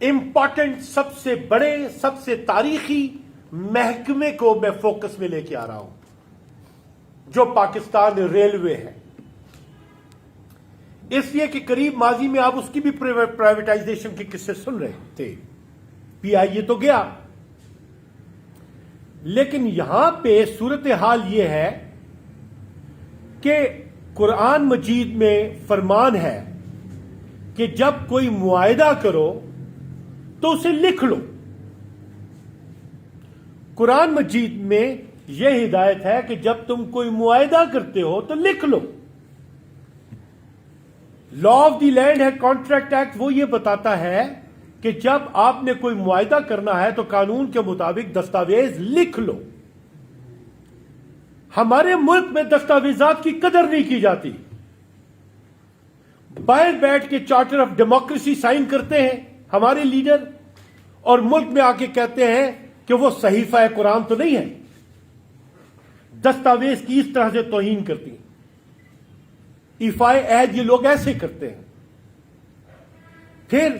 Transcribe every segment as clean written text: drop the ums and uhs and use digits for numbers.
Important سب سے بڑے سب سے تاریخی محکمے کو میں فوکس میں لے کے آ رہا ہوں جو پاکستان ریلوے ہے. اس لیے کہ قریب ماضی میں آپ اس کی بھی پرائیویٹائزیشن کے قصے سن رہے تھے. پی آئی اے تو گیا, لیکن یہاں پہ صورتحال یہ ہے کہ قرآن مجید میں فرمان ہے کہ جب کوئی معاہدہ کرو تو اسے لکھ لو. قرآن مجید میں یہ ہدایت ہے کہ جب تم کوئی معاہدہ کرتے ہو تو لکھ لو. لا آف دی لینڈ ہے, کانٹریکٹ ایکٹ, وہ یہ بتاتا ہے کہ جب آپ نے کوئی معاہدہ کرنا ہے تو قانون کے مطابق دستاویز لکھ لو. ہمارے ملک میں دستاویزات کی قدر نہیں کی جاتی. باہر بیٹھ کے چارٹر آف ڈیموکریسی سائن کرتے ہیں ہمارے لیڈر, اور ملک میں آ کے کہتے ہیں کہ وہ صحیفہ قرآن تو نہیں ہے. دستاویز کی اس طرح سے توہین کرتی ہیں. ایفائے عہد یہ لوگ ایسے کرتے ہیں. پھر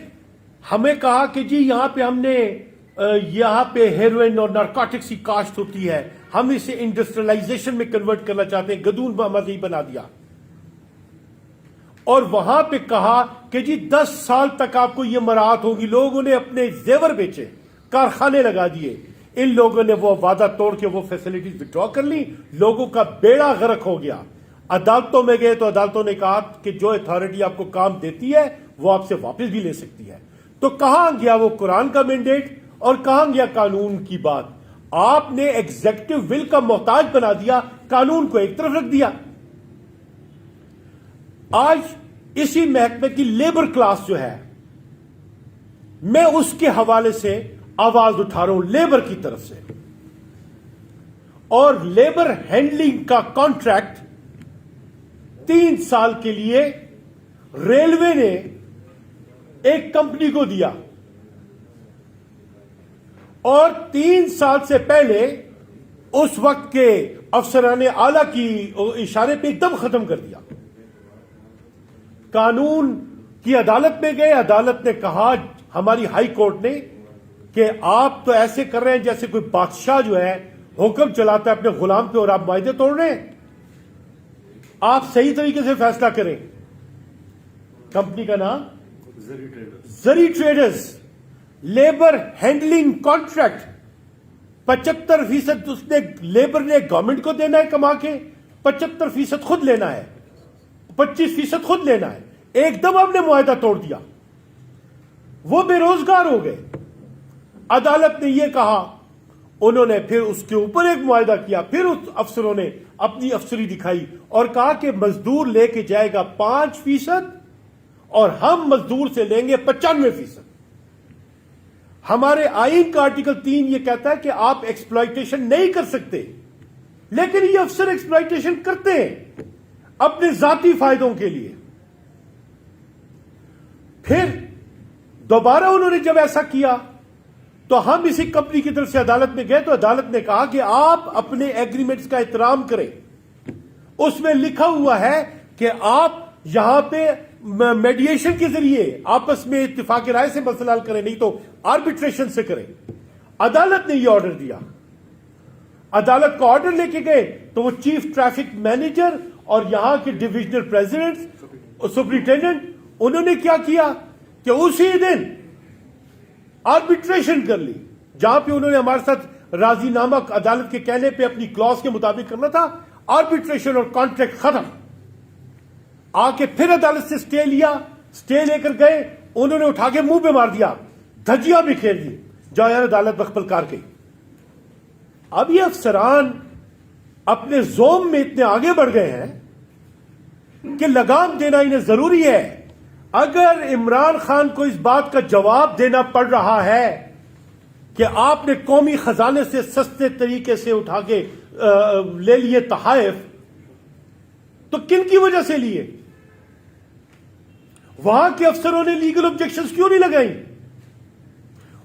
ہمیں کہا کہ جی یہاں پہ ہم نے یہاں پہ ہیروئن اور نارکوٹکس کی کاشت ہوتی ہے, ہم اسے انڈسٹریلائزیشن میں کنورٹ کرنا چاہتے ہیں, گدون مذہبی بنا دیا. اور وہاں پہ کہا کہ جی 10 سال تک آپ کو یہ مراعات ہوگی. لوگوں نے اپنے زیور بیچے, کارخانے لگا دیے. ان لوگوں نے وہ وعدہ توڑ کے وہ فیسلٹیز وڈرا کر لی. لوگوں کا بیڑا غرق ہو گیا. عدالتوں میں گئے تو عدالتوں نے کہا کہ جو اتھارٹی آپ کو کام دیتی ہے وہ آپ سے واپس بھی لے سکتی ہے. تو کہاں گیا وہ قرآن کا مینڈیٹ اور کہاں گیا قانون کی بات؟ آپ نے ایگزیکٹو ول کا محتاج بنا دیا, قانون کو ایک طرف رکھ دیا. آج اسی محکمے کی لیبر کلاس جو ہے, میں اس کے حوالے سے آواز اٹھا رہا ہوں لیبر کی طرف سے. اور لیبر ہینڈلنگ کا کانٹریکٹ 3 سال کے لیے ریلوے نے ایک کمپنی کو دیا, اور 3 سال سے پہلے اس وقت کے افسران اعلی کی اشارے پہ ایک دم ختم کر دیا. قانون کی عدالت میں گئے, عدالت نے کہا ہماری ہائی کورٹ نے کہ آپ تو ایسے کر رہے ہیں جیسے کوئی بادشاہ جو ہے حکم چلاتا ہے اپنے غلام پہ اور آپ معاہدے توڑ رہے ہیں. آپ صحیح طریقے سے فیصلہ کریں. کمپنی کا نام زری ٹریڈرز. لیبر ہینڈلنگ کانٹریکٹ 75% اس نے لیبر نے گورنمنٹ کو دینا ہے کما کے, 75% خود لینا ہے, 25% خود لینا ہے. ایک دم آپ نے معاہدہ توڑ دیا, وہ بے روزگار ہو گئے. عدالت نے یہ کہا, انہوں نے پھر اس کے اوپر ایک معاہدہ کیا. پھر اس افسروں نے اپنی افسری دکھائی اور کہا کہ مزدور لے کے جائے گا 5% اور ہم مزدور سے لیں گے 95%. ہمارے آئین کا آرٹیکل 3 یہ کہتا ہے کہ آپ ایکسپلائٹیشن نہیں کر سکتے, لیکن یہ افسر ایکسپلائٹیشن کرتے ہیں اپنے ذاتی فائدوں کے لیے. پھر دوبارہ انہوں نے جب ایسا کیا تو ہم اسی کمپنی کی طرف سے عدالت میں گئے تو عدالت نے کہا کہ آپ اپنے ایگریمنٹس کا احترام کریں. اس میں لکھا ہوا ہے کہ آپ یہاں پہ میڈیشن کے ذریعے آپس میں اتفاق رائے سے مسئلہ حل کریں, نہیں تو آربیٹریشن سے کریں. عدالت نے یہ آرڈر دیا. عدالت کو آرڈر لے کے گئے تو وہ چیف ٹریفک مینیجر اور یہاں کے ڈویژنل پریزیڈنٹ سپرنٹینڈنٹ, انہوں نے کیا کیا کہ اسی دن آربیٹریشن کر لی. جہاں پہ انہوں نے ہمارے ساتھ راضی نامہ عدالت کے کہنے پہ اپنی کلاس کے مطابق کرنا تھا, آربیٹریشن اور کانٹریکٹ ختم. آ کے پھر عدالت سے سٹے لیا, سٹے لے کر گئے, انہوں نے اٹھا کے منہ پہ مار دیا, دھجیاں بھی کھیل دی, جاؤ یار عدالت وقت پلکار گئی. اب یہ افسران اپنے زوم میں اتنے آگے بڑھ گئے ہیں کہ لگام دینا انہیں ضروری ہے. اگر عمران خان کو اس بات کا جواب دینا پڑ رہا ہے کہ آپ نے قومی خزانے سے سستے طریقے سے اٹھا کے لے لیے تحائف, تو کن کی وجہ سے لیے؟ وہاں کے افسروں نے لیگل آبجیکشنز کیوں نہیں لگائیں؟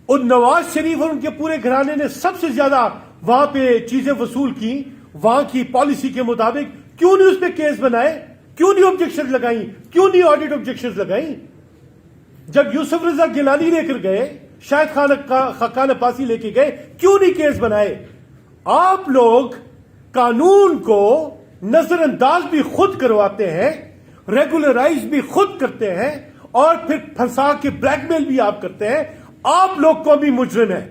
اور نواز شریف اور ان کے پورے گھرانے نے سب سے زیادہ وہاں پہ چیزیں وصول کی وہاں کی پالیسی کے مطابق, کیوں نہیں اس پہ کیس بنائے؟ کیوں نہیں آبجیکشن لگائیں؟ کیوں نہیں آڈٹ آبجیکشن لگائیں؟ جب یوسف رضا گیلانی لے کر گئے, شاہد خاقان عباسی لے کے گئے, کیوں نہیں کیس بنائے؟ آپ لوگ قانون کو نظر انداز بھی خود کرواتے ہیں, ریگولرائز بھی خود کرتے ہیں, اور پھر پھنسا کے بلیک میل بھی آپ کرتے ہیں. آپ لوگ قومی مجرم ہیں.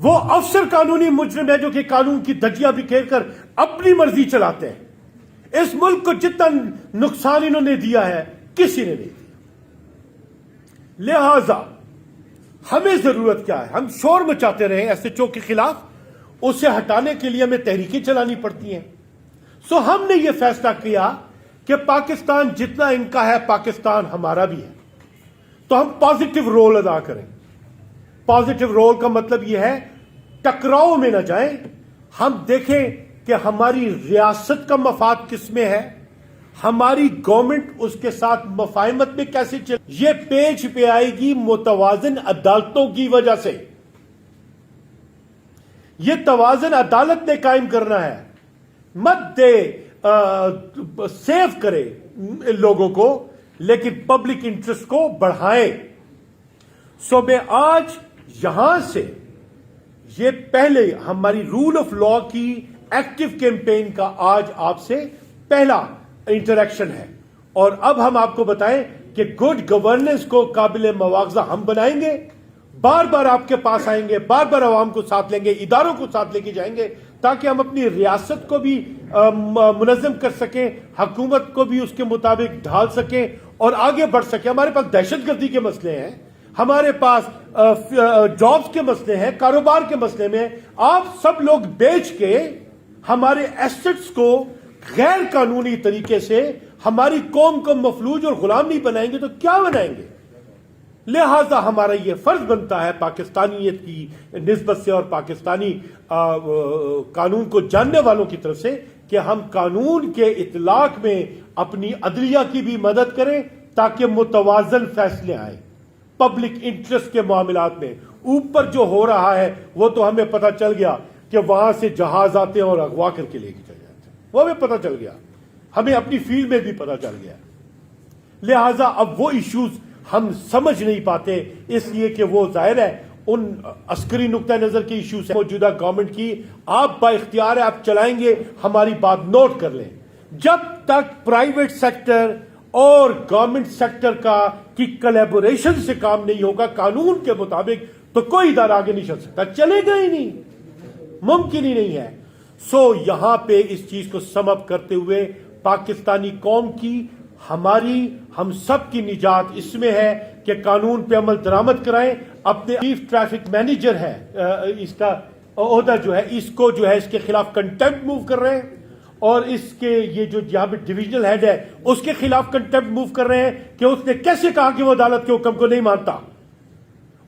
وہ افسر قانونی مجرم ہے جو کہ قانون کی دھجیاں بکھیر کر اپنی مرضی چلاتے ہیں. اس ملک کو جتنا نقصان انہوں نے دیا ہے کسی نے نہیں دیا. لہذا ہمیں ضرورت کیا ہے؟ ہم شور مچاتے رہے ایس ایچ او کے خلاف, اسے ہٹانے کے لیے ہمیں تحریکیں چلانی پڑتی ہیں. سو ہم نے یہ فیصلہ کیا کہ پاکستان جتنا ان کا ہے پاکستان ہمارا بھی ہے, تو ہم پازیٹو رول ادا کریں. پازیٹو رول کا مطلب یہ ہے ٹکراؤ میں نہ جائیں, ہم دیکھیں کہ ہماری ریاست کا مفاد کس میں ہے, ہماری گورنمنٹ اس کے ساتھ مفاہمت میں کیسے چل. یہ پیچ پہ آئے گی متوازن عدالتوں کی وجہ سے. یہ توازن عدالت نے قائم کرنا ہے, مت دے سیو کرے لوگوں کو, لیکن پبلک انٹرسٹ کو بڑھائے. سو میں آج یہاں سے یہ پہلے ہماری رول آف لا کی ایکٹیو کیمپین کا آج آپ سے پہلا انٹریکشن ہے, اور اب ہم آپ کو بتائیں کہ گڈ گورننس کو قابل مواخذہ ہم بنائیں گے. بار بار آپ کے پاس آئیں گے, بار بار عوام کو ساتھ لیں گے, اداروں کو ساتھ لے کے جائیں گے, تاکہ ہم اپنی ریاست کو بھی منظم کر سکیں, حکومت کو بھی اس کے مطابق ڈھال سکیں اور آگے بڑھ سکیں. ہمارے پاس دہشت گردی کے مسئلے ہیں, ہمارے پاس جابز کے مسئلے ہیں, کاروبار کے مسئلے میں آپ سب لوگ بیچ کے ہمارے ایسٹس کو غیر قانونی طریقے سے ہماری قوم کو مفلوج اور غلام نہیں بنائیں گے تو کیا بنائیں گے؟ لہذا ہمارا یہ فرض بنتا ہے پاکستانیت کی نسبت سے اور پاکستانی قانون کو جاننے والوں کی طرف سے کہ ہم قانون کے اطلاق میں اپنی عدلیہ کی بھی مدد کریں تاکہ متوازن فیصلے آئیں پبلک انٹرسٹ کے معاملات میں. اوپر جو ہو رہا ہے وہ تو ہمیں پتہ چل گیا کہ وہاں سے جہاز آتے ہیں اور اغوا کر کے لے کے چلے جاتے ہیں, وہ ہمیں پتہ چل گیا, ہمیں اپنی فیلڈ میں بھی پتہ چل گیا. لہٰذا اب وہ ایشوز ہم سمجھ نہیں پاتے, اس لیے کہ وہ ظاہر ہے ان عسکری نقطہ نظر کے ایشوز ہیں موجودہ گورنمنٹ کی. آپ با اختیار ہے, آپ چلائیں گے, ہماری بات نوٹ کر لیں. جب تک پرائیویٹ سیکٹر اور گورنمنٹ سیکٹر کی کلیبوریشن سے کام نہیں ہوگا قانون کے مطابق, تو کوئی ادارہ آگے نہیں چل سکتا, چلے گا ہی نہیں, ممکن ہی نہیں ہے. سو یہاں پہ اس چیز کو سم اپ کرتے ہوئے پاکستانی قوم کی, ہماری, ہم سب کی نجات اس میں ہے کہ قانون پہ عمل درآمد کرائیں. اپنے چیف ٹریفک مینیجر ہے, اس کا عہدہ جو ہے, اس کو جو ہے اس کے خلاف کنٹمپٹ موو کر رہے ہیں, اور اس کے یہ جو یہاں پہ ڈویژنل ہیڈ ہے اس کے خلاف کنٹمپٹ موو کر رہے ہیں کہ اس نے کیسے کہا کہ وہ عدالت کے حکم کو نہیں مانتا,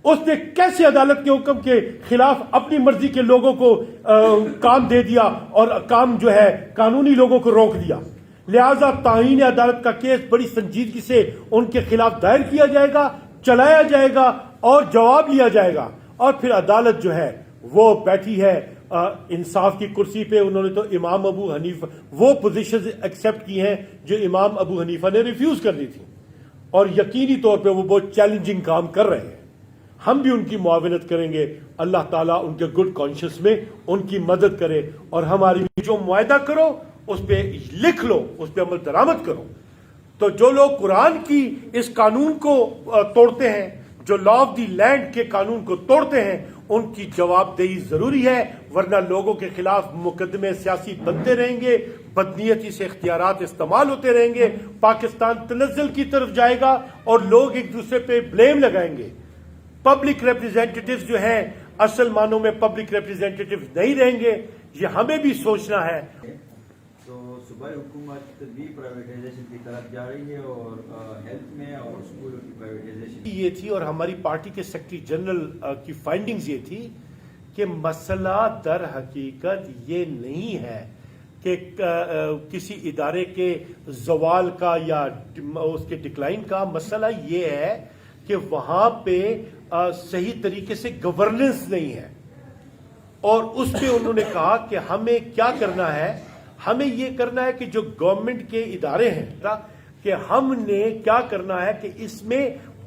اس نے کیسے عدالت کے حکم کے خلاف اپنی مرضی کے لوگوں کو کام دے دیا اور کام جو ہے قانونی لوگوں کو روک دیا. لہذا تعین عدالت کا کیس بڑی سنجیدگی سے ان کے خلاف دائر کیا جائے گا, چلایا جائے گا اور جواب لیا جائے گا. اور پھر عدالت جو ہے وہ بیٹھی ہے انصاف کی کرسی پہ. انہوں نے تو امام ابو حنیفہ وہ پوزیشنز ایکسیپٹ کی ہیں جو امام ابو حنیفہ نے ریفیوز کر دی تھی, اور یقینی طور پہ وہ بہت چیلنجنگ کام کر رہے ہیں. ہم بھی ان کی معاونت کریں گے. اللہ تعالیٰ ان کے گڈ کانشیس میں ان کی مدد کرے, اور ہماری جو معاہدہ کرو اس پہ لکھ لو, اس پہ عمل درآمد کرو. تو جو لوگ قرآن کی اس قانون کو توڑتے ہیں, جو لا آف دی لینڈ کے قانون کو توڑتے ہیں, ان کی جواب دہی ضروری ہے, ورنہ لوگوں کے خلاف مقدمے سیاسی بنتے رہیں گے, بدنیتی سے اختیارات استعمال ہوتے رہیں گے, پاکستان تنزل کی طرف جائے گا اور لوگ ایک دوسرے پہ بلیم لگائیں گے. پبلک ریپریزنٹیٹیوز جو ہیں اصل معنوں میں پبلک ریپریزنٹیٹیو نہیں رہیں گے. یہ ہمیں بھی سوچنا ہے. تو صوبائی حکومت بھی پرائیویٹائزیشن کی طرف جا رہی ہے, اور ہیلتھ میں اور اسکولوں کی پرائیویٹائزیشن یہ تھی, اور ہماری پارٹی کے سیکرٹری جنرل کی فائنڈنگز یہ تھی کہ مسئلہ در حقیقت یہ نہیں ہے کہ کسی ادارے کے زوال کا یا اس کے ڈکلائن کا. مسئلہ یہ ہے کہ وہاں پہ صحیح طریقے سے گورننس نہیں ہے, اور اس پہ انہوں نے کہا کہ ہمیں کیا کرنا ہے, ہمیں یہ کرنا ہے کہ جو گورنمنٹ کے ادارے ہیں کہ ہم نے کیا کرنا ہے کہ اس میں